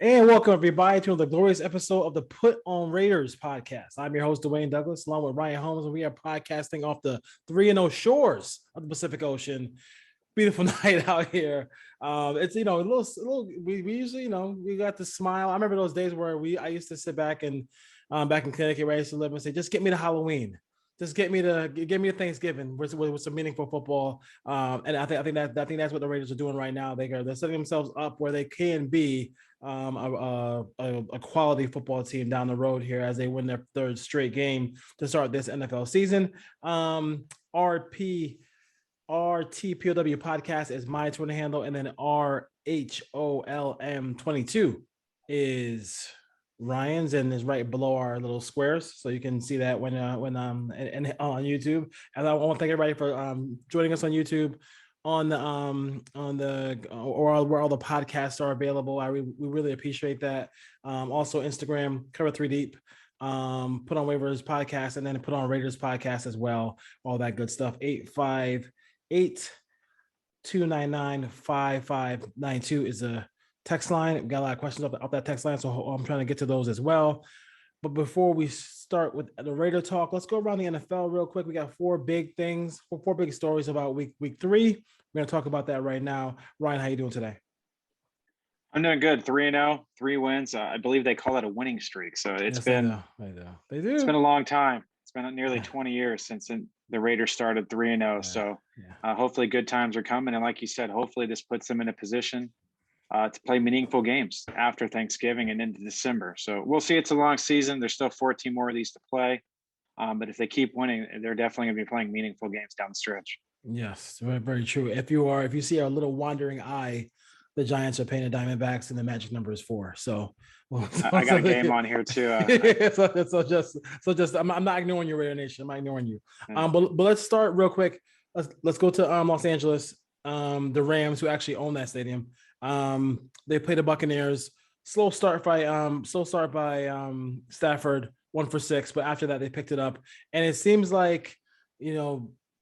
And welcome everybody to the glorious episode of the Put on Raiders podcast. I'm your host, Dwayne Douglas, along with Ryan Holmes, and we are podcasting off the 3-0 shores of the Pacific Ocean. Beautiful night out here. It's a little. We usually we got to smile. I remember those days where I used to sit back and back in Connecticut where I used to live and say, just get me to Halloween. Just get me to Thanksgiving with some meaningful football. And I think that's what the Raiders are doing right now. They're setting themselves up where they can be a quality football team down the road here as they win their third straight game to start this NFL season. RTPOW podcast is my Twitter handle, and then RHOLM22 is Ryan's, and is right below our little squares, so you can see that when and on YouTube. And I want to thank everybody for joining us on YouTube, on the or where all the podcasts are available. We really appreciate that. Also Instagram, Cover 3 Deep, Put on Waivers podcast, and then Put on Raiders podcast as well. All that good stuff. 858-299-5592 is a text line. We got a lot of questions up that text line, so I'm trying to get to those as well. But before we start with the Raider talk, let's go around the NFL real quick. We got four big stories about week 3. We're going to talk about that right now. Ryan, how you doing today? I'm doing good. 3-0, 3 wins. I believe they call it a winning streak. So it's been I know. They do. It's been a long time. It's been nearly 20 years since the Raiders started 3-0. So hopefully good times are coming. And like you said, hopefully this puts them in a position to play meaningful games after Thanksgiving and into December. So we'll see. It's a long season. There's still 14 more of these to play. But if they keep winning, they're definitely going to be playing meaningful games down the stretch. Yes, very, very true. If you see our little wandering eye, the Giants are paying the Diamondbacks, and the magic number is 4. So, I got a game on here too. So just I'm not ignoring you, Raider Nation. I'm not ignoring you. But let's start real quick. Let's go to Los Angeles. The Rams, who actually own that stadium. They play the Buccaneers. Slow start by Stafford, 1 for 6, but after that they picked it up, and it seems like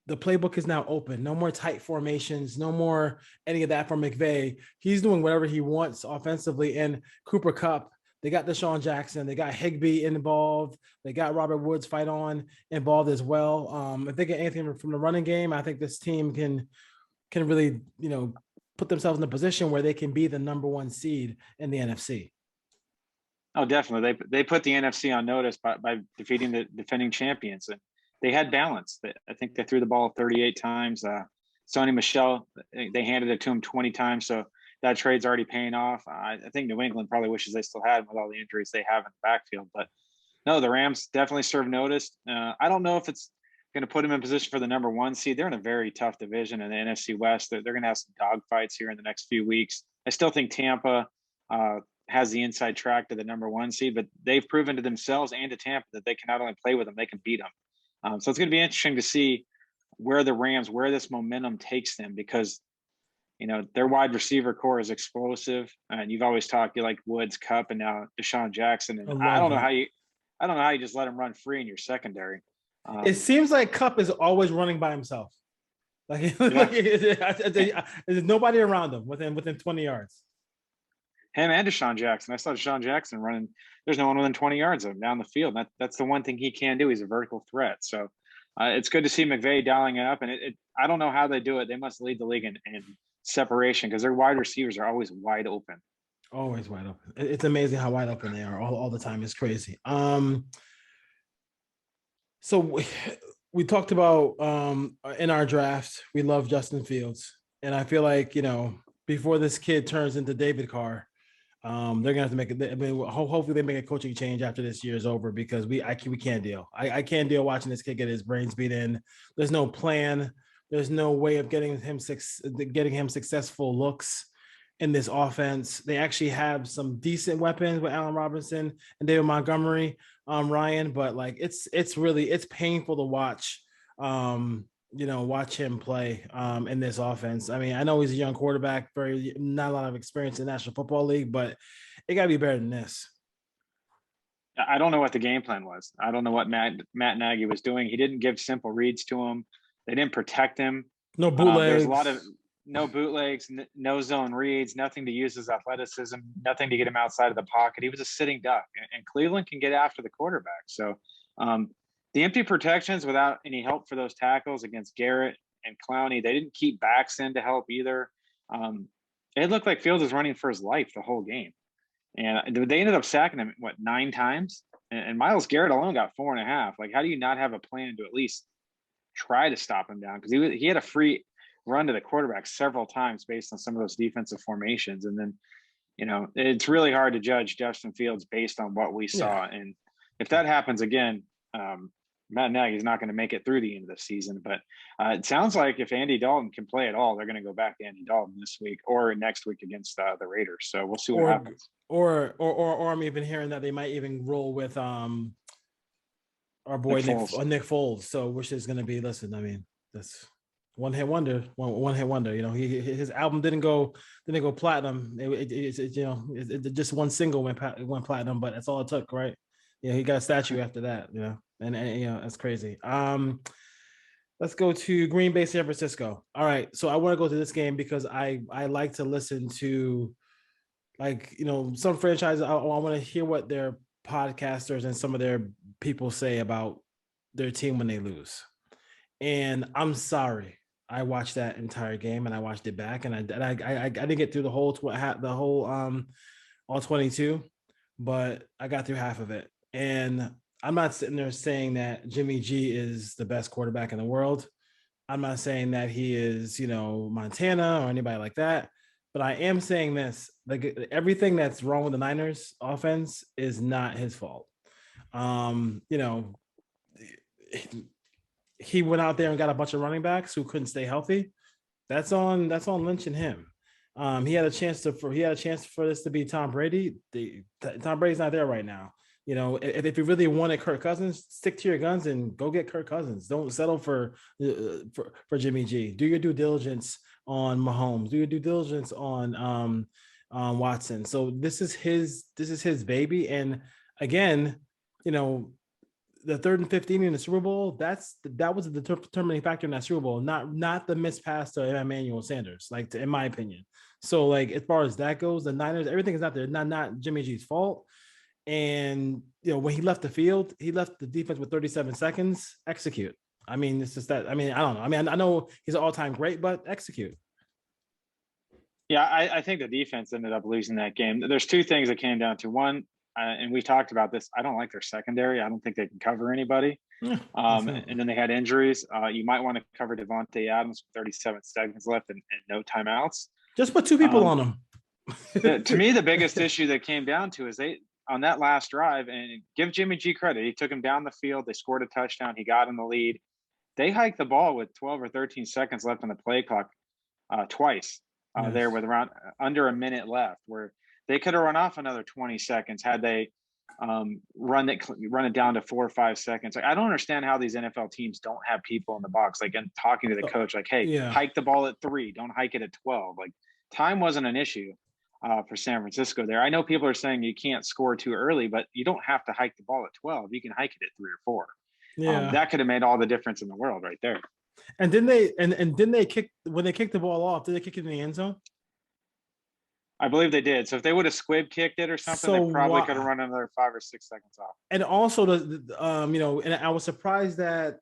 the playbook is now open. No more tight formations. No more any of that from McVay. He's doing whatever he wants offensively. And Cooper Kupp, they got Deshaun Jackson. They got Higbee involved. They got Robert Woods involved as well. If they get anything from the running game, I think this team can really, put themselves in a position where they can be the number 1 seed in the NFC. Oh, definitely. They put the NFC on notice by defeating the defending champions. And they had balance. I think they threw the ball 38 times. Sony Michel, they handed it to him 20 times. So that trade's already paying off. I think New England probably wishes they still had him with all the injuries they have in the backfield. But no, the Rams definitely serve notice. I don't know if it's going to put them in position for the number 1 seed. They're in a very tough division in the NFC West. They're going to have some dogfights here in the next few weeks. I still think Tampa has the inside track to the number 1 seed, but they've proven to themselves and to Tampa that they can not only play with them, they can beat them. So it's going to be interesting to see where this momentum takes them, because, their wide receiver core is explosive. And you've always talked, you like Woods, Kupp, and now Deshaun Jackson. And I don't know how you just let him run free in your secondary. It seems like Kupp is always running by himself. There's nobody around him within 20 yards. Him and Deshaun Jackson. I saw Deshaun Jackson running. There's no one within 20 yards of him down the field. That's the one thing he can do. He's a vertical threat. So it's good to see McVay dialing it up. And I don't know how they do it. They must lead the league in separation, because their wide receivers are always wide open. Always wide open. It's amazing how wide open they are all the time. It's crazy. So we talked about in our draft, we love Justin Fields. And I feel like, before this kid turns into David Carr, they're gonna have to make it. I mean, hopefully they make a coaching change after this year is over, because we can't deal. I can't deal watching this kid get his brains beat in. There's no plan. There's no way of getting him successful looks in this offense. They actually have some decent weapons with Allen Robinson and David Montgomery, Ryan, but like it's painful to watch. Watch him play in this offense. I mean, I know he's a young quarterback, not a lot of experience in the National Football League, but it got to be better than this. I don't know what the game plan was. I don't know what Matt Nagy was doing. He didn't give simple reads to him. They didn't protect him. No bootlegs. no bootlegs, no zone reads, nothing to use his athleticism, nothing to get him outside of the pocket. He was a sitting duck, and Cleveland can get after the quarterback. So the empty protections without any help for those tackles against Garrett and Clowney, they didn't keep backs in to help either. It looked like Fields was running for his life the whole game. And they ended up sacking him, 9 times? And Myles Garrett alone got 4.5. Like, how do you not have a plan to at least try to stop him down? Because he had a free run to the quarterback several times based on some of those defensive formations. And then, it's really hard to judge Justin Fields based on what we saw. Yeah. And if that happens again, Matt Nagy's not going to make it through the end of the season. But it sounds like if Andy Dalton can play at all, they're going to go back to Andy Dalton this week or next week against the Raiders. So we'll see what happens. Or I'm even hearing that they might even roll with our boy Nick Foles. So which is going to be, listen, I mean, that's one hit wonder. His album didn't go platinum. It just one single went platinum, but that's all it took, right? Yeah, he got a statue after that, and that's crazy. Let's go to Green Bay, San Francisco. All right, so I want to go to this game because I like to listen to, some franchises. I want to hear what their podcasters and some of their people say about their team when they lose. And I'm sorry, I watched that entire game and I watched it back, and I didn't get through the whole all 22, but I got through half of it. And I'm not sitting there saying that Jimmy G is the best quarterback in the world. I'm not saying that he is, Montana or anybody like that. But I am saying this, like, everything that's wrong with the Niners offense is not his fault. He went out there and got a bunch of running backs who couldn't stay healthy. That's on Lynch and him. He had a chance for this to be Tom Brady. Tom Brady's not there right now. If you really wanted Kirk Cousins, stick to your guns and go get Kirk Cousins. Don't settle for Jimmy G. Do your due diligence on Mahomes. Do your due diligence on Watson. So this is his baby. And again, the 3rd and 15 in the Super Bowl, that was the determining factor in that Super Bowl, not the missed pass to Emmanuel Sanders, in my opinion. So as far as that goes, the Niners, everything is not there, not Jimmy G's fault. And when he left the field, he left the defense with 37 seconds. Execute. I mean, it's just that. I mean, I don't know. I mean, I know he's an all-time great, but execute. Yeah, I think the defense ended up losing that game. There's 2 things that came down to. One, and we talked about this, I don't like their secondary. I don't think they can cover anybody. And then they had injuries. You might want to cover Devontae Adams with 37 seconds left and no timeouts. Just put 2 people on him. To me, the biggest issue that came down to is on that last drive, and give Jimmy G credit, he took him down the field. They scored a touchdown. He got in the lead. They hiked the ball with 12 or 13 seconds left on the play clock twice there with around under a minute left, where they could have run off another 20 seconds had they run it down to 4 or 5 seconds. I don't understand how these NFL teams don't have people in the box, and talking to the coach, hey, hike the ball at 3, don't hike it at 12. Time wasn't an issue for San Francisco there. I know people are saying you can't score too early, but you don't have to hike the ball at 12. You can hike it at 3 or 4. Yeah, that could have made all the difference in the world right there. And didn't they kick when they kicked the ball off? Did they kick it in the end zone? I believe they did. So if they would have squib kicked it or something, they probably could have run another 5 or 6 seconds off. And also and I was surprised that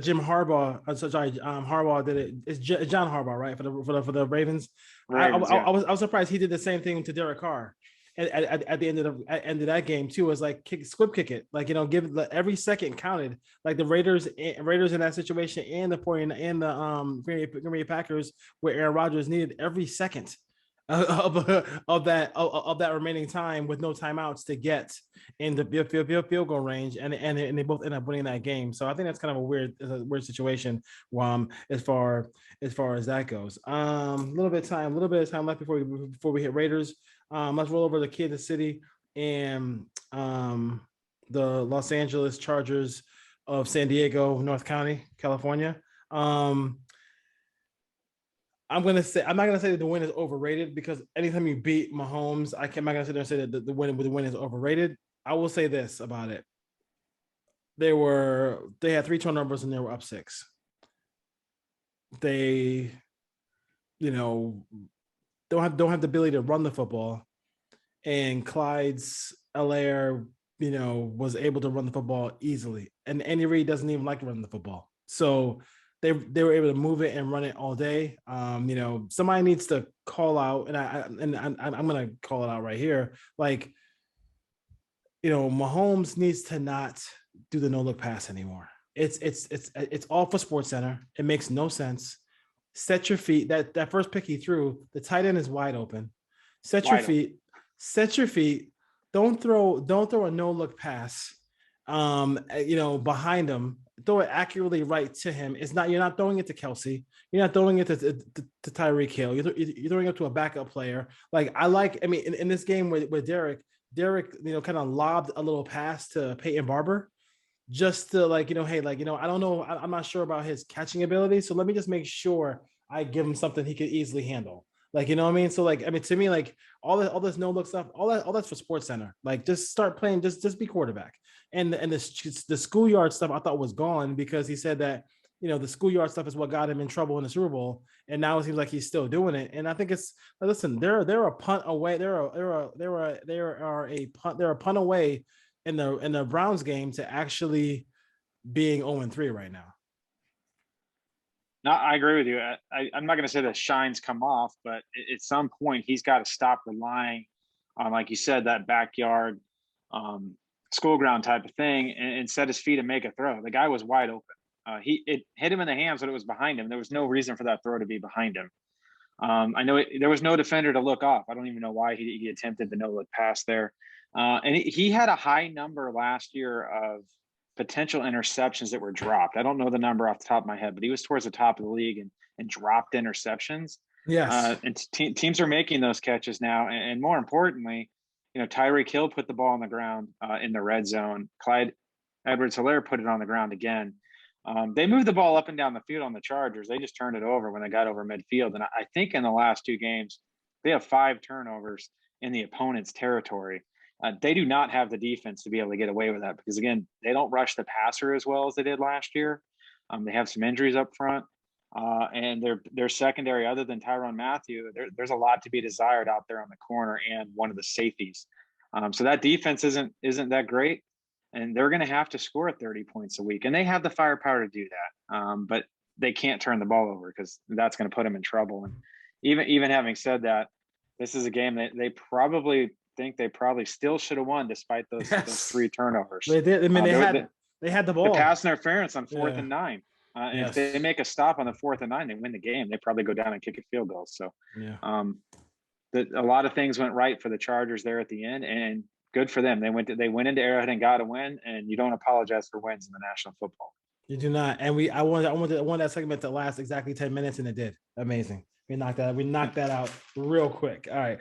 Jim Harbaugh, Harbaugh did it. It's John Harbaugh, right, for the Ravens. I was surprised he did the same thing to Derek Carr at the end of that game too. Was squib kick it, give every second counted. The Raiders in that situation, and the Green Bay Packers, where Aaron Rodgers needed every second of that remaining time with no timeouts to get in the field goal range, and they both end up winning that game. So I think that's kind of a weird situation as far as that goes. A little bit of time left before we hit Raiders. Let's roll over to Kansas City and the Los Angeles Chargers of San Diego, North County, California. I'm not gonna say that the win is overrated, because anytime you beat Mahomes, I'm not gonna sit there and say that the win is overrated. I will say this about it: they had 3 turnovers and they were up 6. They you know, don't have the ability to run the football, and Clyde's Alaire, was able to run the football easily, and Andy Reid doesn't even like running the football, so they were able to move it and run it all day. Somebody needs to call out, I'm gonna call it out right here, like, Mahomes needs to not do the no look pass anymore. It's all for Sports Center. It makes no sense. Set your feet. That first pick he threw, the tight end is wide open. Set your feet. Set your feet. Don't throw a no look pass. Behind him. Throw it accurately right to him. You're not throwing it to Kelsey. You're not throwing it to Tyreek Hill. You're throwing it to a backup player. Like in this game with Derek, kind of lobbed a little pass to Peyton Barber, just to hey, I don't know, I'm not sure about his catching ability, so let me just make sure I give him something he could easily handle. You know what I mean? So to me, all this no look stuff, all that's for Sports Center. Just start playing, just be quarterback. And the schoolyard stuff I thought was gone, because he said that the schoolyard stuff is what got him in trouble in the Super Bowl, and now it seems like he's still doing it. And I think listen, they're a punt away. They're a punt away in the Browns game to actually being 0-3 right now. No, I agree with you. I'm not going to say the shine's come off, but at some point he's got to stop relying on, like you said, that backyard school ground type of thing, and set his feet and make a throw. The guy was wide open. It hit him in the hands, but it was behind him. There was no reason for that throw to be behind him. I know there was no defender to look off. I don't even know why he attempted the no look pass there. And he had a high number last year of potential interceptions that were dropped. I don't know the number off the top of my head, but he was towards the top of the league and dropped interceptions. Yes. And teams are making those catches now. And more importantly, Tyreek Hill put the ball on the ground in the red zone. Clyde Edwards-Helaire put it on the ground again. They moved the ball up and down the field on the Chargers. They just turned it over when they got over midfield. And I think in the last two games, they have 5 turnovers in the opponent's territory. They do not have the defense to be able to get away with that, because, again, they don't rush the passer as well as they did last year. They have some injuries up front. And their secondary, other than Tyrann Mathieu, there's a lot to be desired out there on the corner and one of the safeties. So that defense isn't that great, and they're going to have to score 30 points a week, and they have the firepower to do that. But they can't turn the ball over, because that's going to put them in trouble. And even having said that, this is a game that they probably still should have won despite those 3 turnovers. They did. I mean, they had the ball. The pass interference on 4th and 9. And yes, if they make a stop on the 4th and 9, they win the game. They probably go down and kick a field goal. So a lot of things went right for the Chargers there at the end, and good for them. They went into Arrowhead and got a win, and you don't apologize for wins in the National Football. You do not. And I wanted that segment to last exactly 10 minutes, and it did. Amazing. We knocked that out real quick. All right.